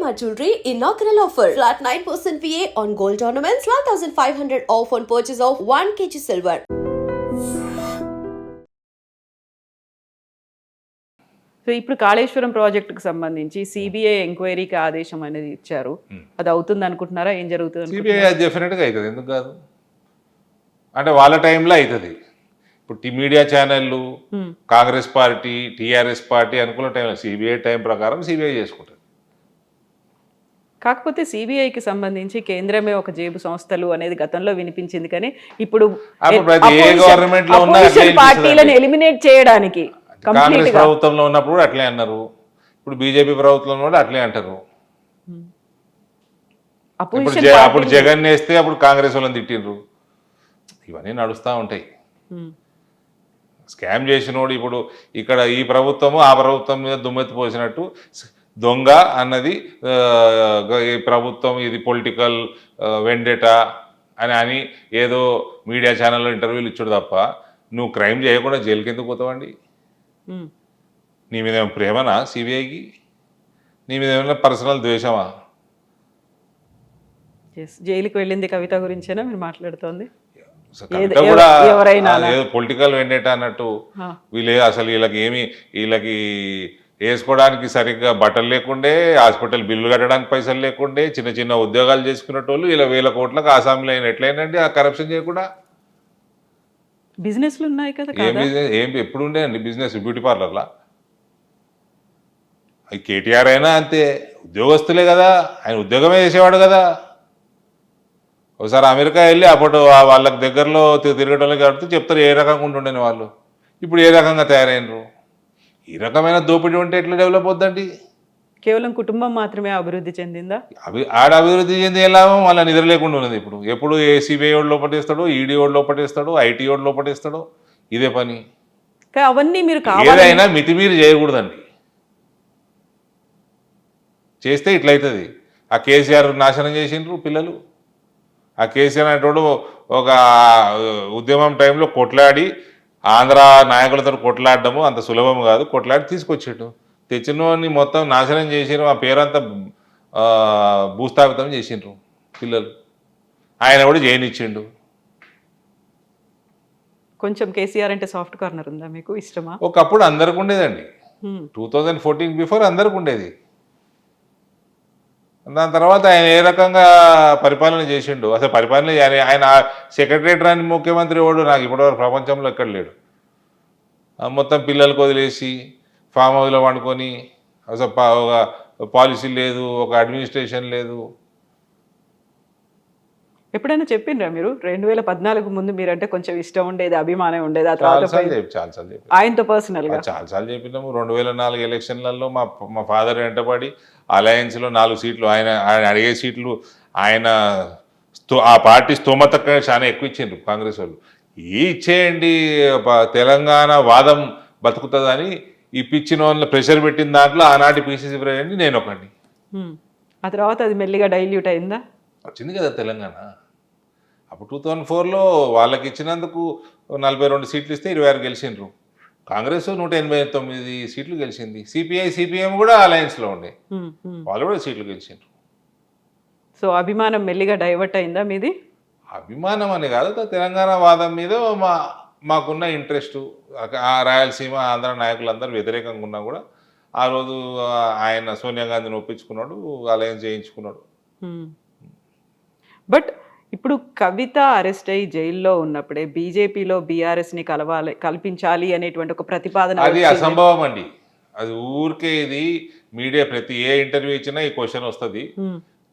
Shalimar Jewelry inaugural offer. Flat 9% VA on gold ornaments, 12,500 off on purchase of 1 kg silver. So ఇప్పుడు కాళేశ్వరం ప్రాజెక్టుకు సంబంధించి CBI ఎంక్వైరీకి ఆదేశం అనేది ఇచ్చారు. అది అవుతుంది అనుకుంటున్నారా? ఏం జరుగుతుంది? సిబిఐ డెఫినెట్గా అవుతుంది, ఎందుకు కాదు? అంటే వాళ్ళ టైంలో అవుతుంది. ఇప్పుడు మీడియా ఛానళ్ళు, కాంగ్రెస్ పార్టీ, టీఆర్ఎస్ పార్టీ అనుకున్న టైంలో సిబిఐ టైం ప్రకారం సిబిఐ చేసుకుంటుంది. కాకపోతే సిబిఐకి సంబంధించి కేంద్రమే ఒక జేబు సంస్థలు అనేది గతంలో వినిపించింది, కానీ ఇప్పుడు పార్టీలను ఎలిమినేట్ చేయడానికి కాంగ్రెస్ ప్రభుత్వంలో ఉన్నప్పుడు అట్లే అన్నారు, ఇప్పుడు బీజేపీ ప్రభుత్వంలో కూడా అట్లే అంటారు. అప్పుడు జగన్ వేస్తే అప్పుడు కాంగ్రెస్ వాళ్ళని తిట్టిండ్రు. ఇవన్నీ నడుస్తూ ఉంటాయి. స్కామ్ చేసినోడు ఇప్పుడు ఇక్కడ ఈ ప్రభుత్వము ఆ ప్రభుత్వం మీద దుమ్మెత్తి పోసినట్టు దొంగ అన్నది ఈ ప్రభుత్వం, ఇది పొలిటికల్ వెండేటా అని ఏదో మీడియా ఛానల్లో ఇంటర్వ్యూలు ఇచ్చాడు తప్ప, నువ్వు క్రైమ్ చేయకుండా జైలుకి ఎందుకు పోతావండి? నీ మీద ఏమైనా ప్రేమనా సిబిఐకి? నీ మీద ఏమైనా పర్సనల్ ద్వేషమా? జైలుకి వెళ్ళింది కవిత గురించేనా మీరు మాట్లాడుతోంది? ఏదో పొలిటికల్ వెండేటా అన్నట్టు. వీళ్ళు అసలు వీళ్ళకి వేసుకోవడానికి సరిగ్గా బట్టలు లేకుండే, హాస్పిటల్ బిల్లు కట్టడానికి పైసలు లేకుండే, చిన్న చిన్న ఉద్యోగాలు చేసుకునేటోళ్ళు ఇలా 1000 కోట్లకు ఆసామిలో అయిన ఎట్లయినండి ఆ కరప్షన్ చేయకుండా? బిజినెస్లు ఉన్నాయి కదా. ఎప్పుడు ఉండే అండి బిజినెస్? బ్యూటీ పార్లర్లా? అది కేటీఆర్ అయినా అంతే, ఉద్యోగస్తులే కదా, ఆయన ఉద్యోగమే చేసేవాడు కదా. ఒకసారి అమెరికా వెళ్ళి అప్పుడు వాళ్ళకి దగ్గరలో తిరగటంలో కాబట్టి చెప్తారు ఏ రకంగా ఉంటుండేని వాళ్ళు. ఇప్పుడు ఏ రకంగా తయారైనరు? ఈ రకమైన దోపిడీ ఉంటే ఎట్లా డెవలప్ అవుద్దండి? కేవలం కుటుంబం మాత్రమే అభివృద్ధి చెందిందా? ఆడ అభివృద్ధి చెంది ఎలా వాళ్ళ నిద్ర లేకుండా ఉన్నది. ఇప్పుడు ఎప్పుడు ఏసీబీఐ వాడు లోపటేస్తాడు, ఈడీ వాడు లోపటేస్తాడు, ఐటీ వాడు లోపటేస్తాడు, ఇదే పని. అవన్నీ మీరు ఏదైనా మితిమీరి చేయకూడదండి. చేస్తే ఇట్లయితుంది. ఆ కేసీఆర్ నాశనం చేసిండ్రు పిల్లలు. ఆ కేసీఆర్ అనేటోడు ఒక ఉద్యమం టైంలో కొట్లాడి ఆంధ్ర నాయకులతో కొట్లాడడము అంత సులభం కాదు, కొట్లాడి తీసుకొచ్చాడు. తెచ్చినోని మొత్తం నాశనం చేసిండ్రు, ఆ పేరంతా భూస్థాపితం చేసిండ్రు పిల్లలు. ఆయన కూడా జైనిచ్చిండు. కొంచెం కేసీఆర్ అంటే సాఫ్ట్ కార్నర్ ఉందా మీకు? ఇష్టమా? ఒకప్పుడు అందరికి ఉండేదండి. 2014 బిఫోర్ అందరికి ఉండేది. దాని తర్వాత ఆయన ఏ రకంగా పరిపాలన చేసిండు, అసలు పరిపాలన ఆయన సెక్రటరేట్ రాని ముఖ్యమంత్రి వాడు నాకు ఇప్పటివరకు ప్రపంచంలో ఎక్కడ లేడు. మొత్తం పిల్లలకు వదిలేసి ఫామ్ హౌస్లో వండుకొని, అసలు ఒక పాలసీ లేదు, ఒక అడ్మినిస్ట్రేషన్ లేదు. ఎప్పుడైనా చెప్పిండ్రా మీరు 2014 ముందు మీరంటే కొంచెం ఇష్టం ఉండేది, అభిమానం ఉండేది? ఆ తర్వాత చాలాసార్లు చెప్పి ఆయనతో పర్సనల్గా చాలాసార్లు చెప్పినాము. 2004 ఎలక్షన్లలో మా ఫాదర్ వెంటబడి అలయన్స్లో 4 సీట్లు, ఆయన అడిగే సీట్లు ఆయన ఆ పార్టీ స్తోమత చాలా ఎక్కువ ఇచ్చిండ్రు కాంగ్రెస్ వాళ్ళు. ఇచ్చేయండి తెలంగాణ వాదం బతుకుతుందని ఇప్పించిన వాళ్ళని ప్రెషర్ పెట్టిన దాంట్లో ఆనాటి పిసిసి ప్రెసిడెంట్ నేను ఒకటి. ఆ తర్వాత అది మెల్లిగా డైల్యూట్ అయిందా? వచ్చింది కదా తెలంగాణ. అప్పుడు 2004లో వాళ్ళకి ఇచ్చినందుకు 42 సీట్లు ఇస్తే 26 గెలిచిండ్రు. కాంగ్రెస్ 189 సీట్లు గెలిచింది. సిపిఎం కూడా అలయన్స్లో ఉండే, వాళ్ళు కూడా సీట్లు గెలిచిండ్రు. సో అభిమానం మెల్లిగా డైవర్ట్ అయిందా మీది? అభిమానం అని కాదు, తెలంగాణ వాదం మీద మాకున్న ఇంట్రెస్ట్. ఆ రాయలసీమ ఆంధ్ర నాయకులందరూ వ్యతిరేకంగా ఉన్నా కూడా ఆ రోజు ఆయన సోనియా గాంధీని ఒప్పించుకున్నాడు, అలయన్స్ చేయించుకున్నాడు. బట్ ఇప్పుడు కవిత అరెస్ట్ అయ్యి జైల్లో ఉన్నప్పుడే బీజేపీలో బీఆర్ఎస్ని కల్పించాలి అనేటువంటి ఒక ప్రతిపాదన, అది అసంభవం అండి. అది ఊరికే ఇది మీడియా ప్రతి ఏ ఇంటర్వ్యూ ఇచ్చినా ఈ క్వశ్చన్ వస్తుంది.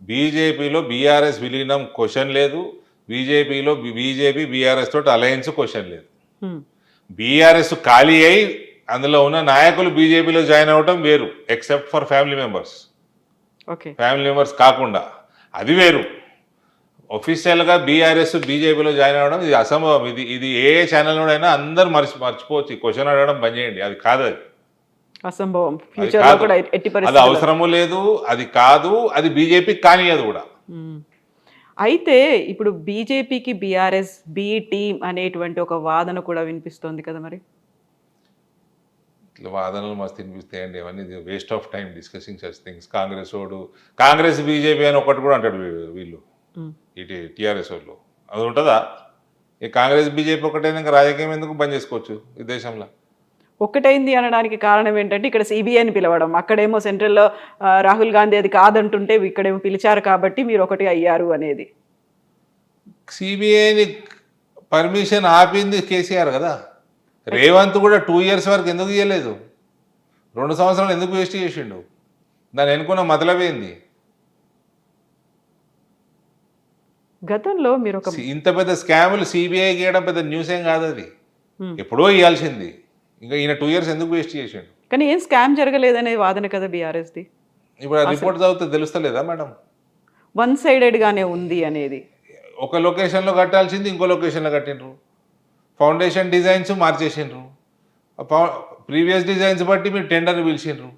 బీజేపీలో బీఆర్ఎస్ విలీనం క్వశ్చన్ లేదు, బీజేపీ బీఆర్ఎస్ తోటి అలయన్స్ క్వశ్చన్ లేదు. బీఆర్ఎస్ ఖాళీ అయి అందులో ఉన్న నాయకులు బీజేపీలో జాయిన్ అవ్వటం వేరు, except for family members. Family members కాకుండా అది వేరు. ఒఫీషియల్గా బీఆర్ఎస్ బీజేపీలో జాయిన్ అవ్వడం ఇది అసంభవం. ఇది ఏ ఛానల్లోనైనా అందరూ మర్చిపోవచ్చు. క్వశ్చన్ అడగడం బంద్ చేయండి, అది కాదు, అది అసంభవం. అది అవసరము లేదు, అది కాదు, అది బీజేపీ కానియదు కూడా. అయితే ఇప్పుడు బీజేపీకి బీఆర్ఎస్ బి టీమ్ అనేటువంటి ఒక వాదన కూడా వినిపిస్తోంది కదా. మరి ఇట్లా వాదనలు మస్తు వినిపిస్తాయండి, అవన్నీ waste of time discussing such things. Congress BJP అని ఒకటి కూడా అంటాడు వీళ్ళు ఇటు టీఆర్ఎస్ వాళ్ళు. అది ఉంటుందా? ఈ కాంగ్రెస్ బీజేపీ ఒకటైనా ఇంకా రాజకీయం ఎందుకు బంద్ చేసుకోవచ్చు ఈ దేశంలో? ఒక్కటైంది అనడానికి కారణం ఏంటంటే ఇక్కడ సిబిఐని పిలవడం, అక్కడేమో సెంట్రల్లో రాహుల్ గాంధీ అది కాదంటుంటే ఇక్కడేమో పిలిచారు కాబట్టి మీరు ఒకటి అయ్యారు అనేది. సిబిఐని పర్మిషన్ ఆపింది కేసీఆర్ కదా. రేవంత్ కూడా 2 years వరకు ఎందుకు ఇవ్వలేదు? 2 సంవత్సరాలు ఎందుకు వేస్ట్ చేసిండు? దాన్ని ఎన్నుకున్న మొదలైంది. గతంలో మీరు ఒక ఇంత పెద్ద స్కాములు సిబిఐ గీయడం పెద్ద న్యూస్ ఏం కాదు, అది ఎప్పుడో ఇవ్వాల్సింది. ఇంకా ఈయన 2 years ఎందుకు వేస్ట్ చేసిండు? కానీ ఏం స్కామ్ జరగలేదనే వాదన కదా బీఆర్ఎస్ది. ఇప్పుడు ఆ రిపోర్ట్ చదివితే తెలుస్తలేదా మేడం? వన్ సైడెడ్గానే ఉంది అనేది. ఒక లొకేషన్లో కట్టాల్సింది ఇంకో లొకేషన్లో కట్టిండ్రు. ఫౌండేషన్ డిజైన్స్ మార్చేసిండ్రు. ప్రీవియస్ డిజైన్స్ బట్టి మీరు టెండర్ని పిలిచిండ్రు.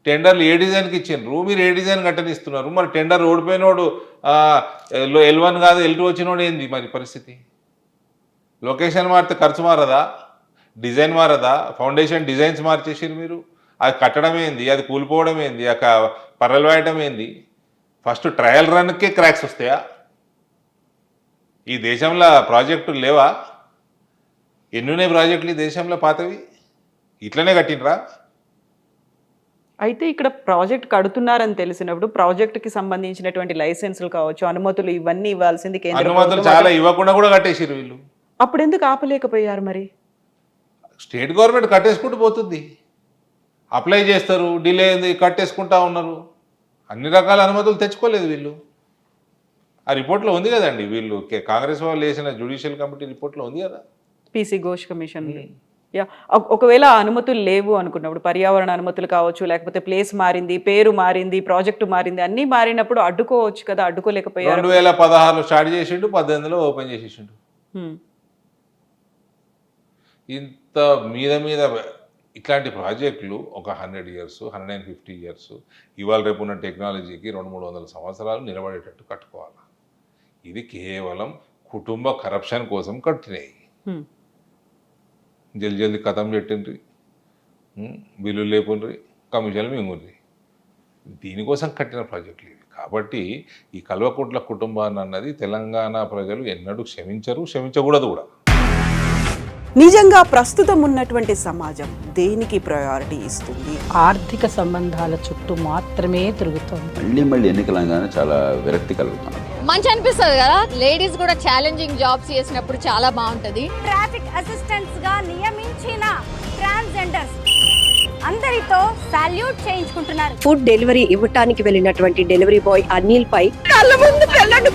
టెండర్లు ఏ డిజైన్కి ఇచ్చిండ్రు, మీరు ఏ డిజైన్ కట్టనిస్తున్నారు. మరి టెండర్ ఓడిపోయినోడు L1 కాదు L2 వచ్చినోడు ఏంది మరి పరిస్థితి? లొకేషన్ మారితే ఖర్చు మారదా? డిజైన్ మారదా? ఫౌండేషన్ డిజైన్స్ మార్చేసిండ్రు మీరు. అది కట్టడం ఏంది, అది కూలిపోవడం ఏంది, పర్రలు వేయడం ఏంది? ఫస్ట్ ట్రయల్ రన్కే క్రాక్స్ వస్తాయా? ఈ దేశంలో ప్రాజెక్టులు లేవా? ఎన్నున్నాయి ప్రాజెక్టులు ఈ దేశంలో పాతవి? ఇట్లనే కట్టినరా? అయితే ఇక్కడ ప్రాజెక్ట్ కడుతున్నారని తెలిసినప్పుడు ప్రాజెక్టుకి సంబంధించినటువంటి లైసెన్సులు కావచ్చు, అనుమతులు ఇవన్నీ ఇవ్వాల్సింది కేంద్ర అనుమతులు ప్రభుత్వం. చాలా ఇవ్వకుండా కూడా కట్టేసారు వీళ్ళు. అప్పుడు ఎందుకు ఆపలేకపోయారు మరి? స్టేట్ గవర్నమెంట్ కట్టేసుకుంటూ పోతుంది. అప్లై చేస్తారు, డిలే అయింది, కట్టేసుకుంటా ఉన్నారు. అన్ని రకాల అనుమతులు తెచ్చుకోలేదు వీళ్ళు. ఆ రిపోర్ట్లో ఉంది కదండి, వీళ్ళు కాంగ్రెస్ వాళ్ళు వేసిన జ్యుడిషియల్ కమిటీ రిపోర్ట్లో ఉంది కదా, పీసీ ఘోష్ కమిషన్. యా, ఒకవేళ ఆ అనుమతులు లేవు అనుకున్నప్పుడు, పర్యావరణ అనుమతులు కావచ్చు, లేకపోతే ప్లేస్ మారింది, పేరు మారింది, ప్రాజెక్టు మారింది, అన్నీ మారినప్పుడు అడ్డుకోవచ్చు కదా, అడ్డుకోలేకపోయారు. 2016లో స్టార్ట్ చేసిండు, 18లో ఓపెన్ చేసేసిండు. ఇంత మీద ఇట్లాంటి ప్రాజెక్టులు ఒక 100 years, 150 years, ఇవాళ రేపు ఉన్న టెక్నాలజీకి 200-300 సంవత్సరాలు నిలబడేటట్టు కట్టుకోవాలి. ఇది కేవలం కుటుంబ కరప్షన్ కోసం కట్టినాయి. జల్దీ కథం పెట్టిండ్రి, బిల్లులు లేకుండ్రి, కమిషన్లు మింగుండ్రి. దీనికోసం కట్టిన ప్రాజెక్టులు ఇవి. కాబట్టి ఈ కల్వకుంట్ల కుటుంబాన్ని అన్నది తెలంగాణ ప్రజలు ఎన్నడూ క్షమించరు, క్షమించకూడదు కూడా. నిజంగా ప్రస్తుతం ఉన్నటువంటి సమాజం దేనికి ప్రయారిటీ ఇస్తుంది? ఆర్థిక సంబంధాల చుట్టూ మాత్రమే తిరుగుతోంది. మళ్ళీ ఎన్నికలంగానే చాలా విరక్తి కలుగుతాను. మంచి అనిపిస్తుంది కదా, లేడీస్ కూడా ఛాలెంజింగ్ జాబ్స్ చేసినప్పుడు చాలా బాగుంటది. ట్రాఫిక్ అసిస్టెంట్స్ గా నియమించిన ట్రాన్స్జెండర్స్ అందరితో సాల్యూట్ చేయించుకుంటున్నారు. ఫుడ్ డెలివరీ ఇవ్వటానికి వెళ్ళినటువంటి డెలివరీ బాయ్ అనిల్ పై కళ్ళ ముందు పెళ్ళండి